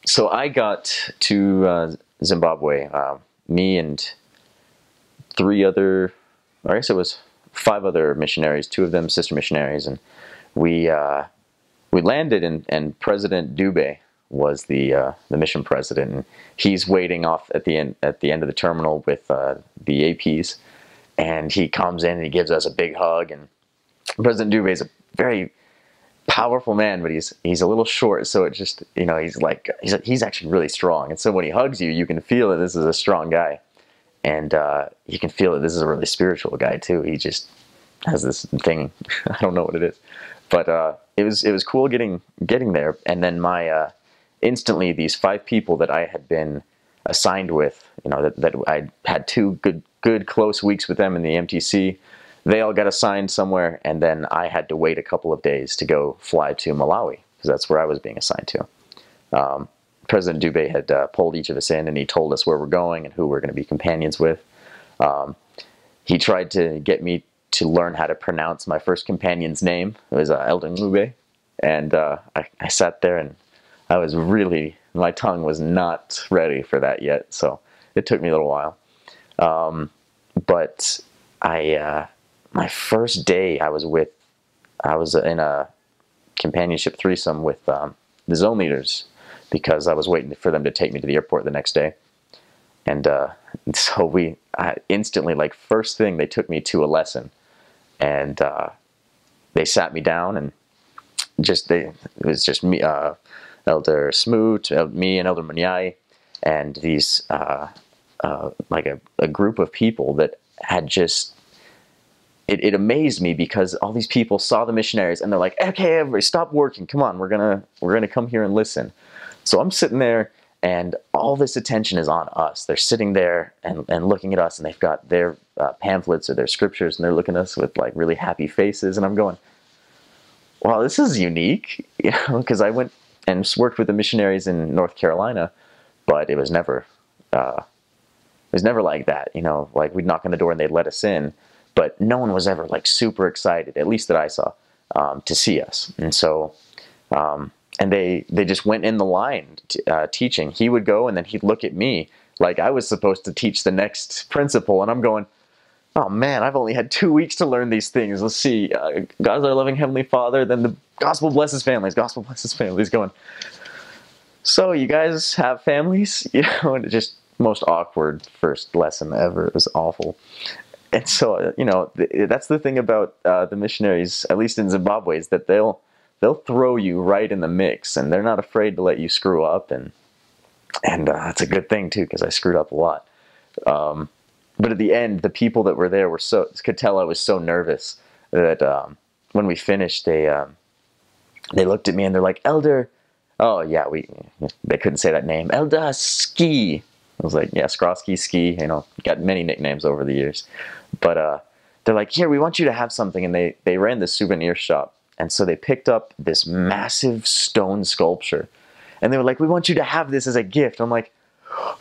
So I got to Zimbabwe, me and three other, or I guess it was five other missionaries, two of them sister missionaries, and we we landed, and President Dube was the mission president, and he's waiting off at the end of the terminal with the APs, and he comes in and he gives us a big hug. And President Dube is a very powerful man, but he's a little short, so it just, he's actually really strong, and so when he hugs you, you can feel that this is a strong guy, and you can feel that this is a really spiritual guy too. He just has this thing. I don't know what it is, but it was cool getting there. And then my instantly, these five people that I had been assigned with, that I had two good close weeks with them in the MTC, they all got assigned somewhere, and then I had to wait a couple of days to go fly to Malawi, because that's where I was being assigned to. President Dube had pulled each of us in, and he told us where we're going and who we're going to be companions with. He tried to get me to learn how to pronounce my first companion's name. It was Elder Ngube, and I sat there, and I was my tongue was not ready for that yet, so it took me a little while. But my first day I was in a companionship threesome with the zone leaders, because I was waiting for them to take me to the airport the next day. And so instantly, like first thing, they took me to a lesson, and they sat me down, and it was just me, Elder Smoot, me and Elder Manyai, and these like a group of people that had just, it amazed me, because all these people saw the missionaries and they're like, okay, everybody stop working, come on, we're gonna come here and listen. So I'm sitting there, and all this attention is on us. They're sitting there and looking at us, and they've got their pamphlets or their scriptures, and they're looking at us with like really happy faces, and I'm going, wow, this is unique, because I went and worked with the missionaries in North Carolina, but it was never like that. Like we'd knock on the door and they'd let us in, but no one was ever like super excited, at least that I saw, to see us. And so, and they just went in the line teaching. He would go, and then he'd look at me like I was supposed to teach the next principle, and I'm going, oh man, I've only had 2 weeks to learn these things. Let's see, God's our loving Heavenly Father, then the gospel blesses families, gospel blesses families, going, so you guys have families? And it just most awkward first lesson ever. It was awful. And so, that's the thing about the missionaries, at least in Zimbabwe, is that they'll throw you right in the mix, and they're not afraid to let you screw up, and that's a good thing too, because I screwed up a lot. But at the end, the people that were there could tell I was so nervous that when we finished, they looked at me and they're like, Elder, oh yeah, they couldn't say that name, Elder Ski. I was like, yeah, Skrosky, Ski, got many nicknames over the years. But they're like, here, we want you to have something. And they ran this souvenir shop. And so they picked up this massive stone sculpture. And they were like, we want you to have this as a gift. I'm like,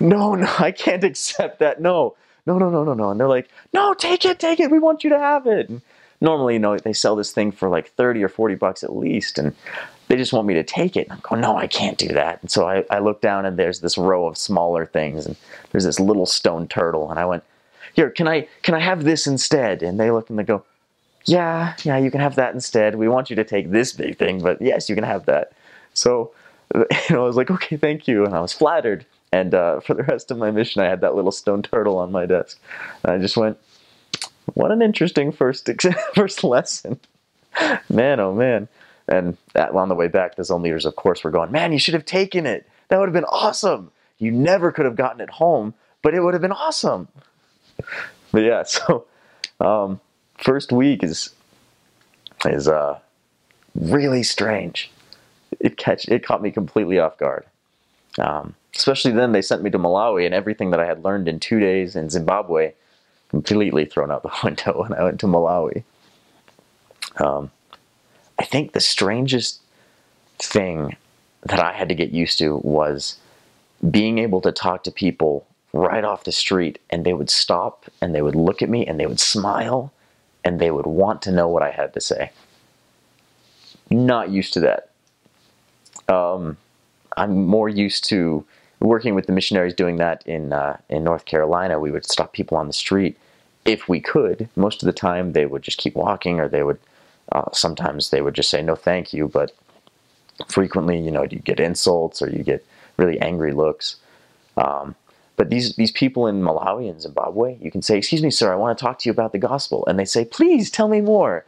no, I can't accept that. No. And they're like, no, take it. We want you to have it. And normally, they sell this thing for like 30 or 40 bucks at least. And they just want me to take it. And I'm going, no, I can't do that. And so I look down, and there's this row of smaller things, and there's this little stone turtle. And I went, here, can I have this instead? And they look and they go, yeah, you can have that instead. We want you to take this big thing, but yes, you can have that. So, I was like, okay, thank you. And I was flattered. And for the rest of my mission, I had that little stone turtle on my desk. And I just went, what an interesting first lesson. Man, oh man. And on the way back, the zone leaders, of course, were going, man, you should have taken it. That would have been awesome. You never could have gotten it home, but it would have been awesome. But yeah, so first week is really strange. It caught me completely off guard. Especially then, they sent me to Malawi, and everything that I had learned in 2 days in Zimbabwe completely thrown out the window when I went to Malawi. I think the strangest thing that I had to get used to was being able to talk to people right off the street, and they would stop, and they would look at me, and they would smile, and they would want to know what I had to say. Not used to that. I'm more used to working with the missionaries doing that in North Carolina. We would stop people on the street if we could. Most of the time, they would just keep walking, or they would sometimes they would just say no, thank you. But frequently, you get insults or you get really angry looks. But these people in Malawi and Zimbabwe, you can say, "Excuse me, sir, I want to talk to you about the gospel," and they say, "Please tell me more."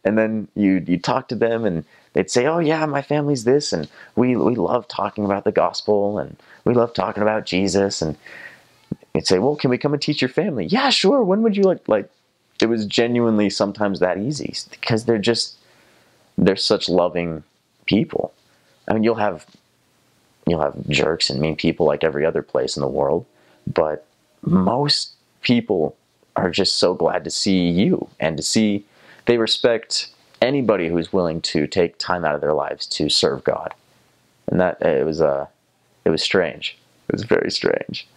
And then you talk to them, and they'd say, "Oh yeah, my family's this, and we love talking about the gospel, and we love talking about Jesus." And they'd say, "Well, can we come and teach your family?" "Yeah, sure. When would you like?" It was genuinely sometimes that easy, because they're such loving people. I mean, you'll have jerks and mean people like every other place in the world, but most people are just so glad to see you, and to see they respect anybody who's willing to take time out of their lives to serve God. And that it was strange. It was very strange.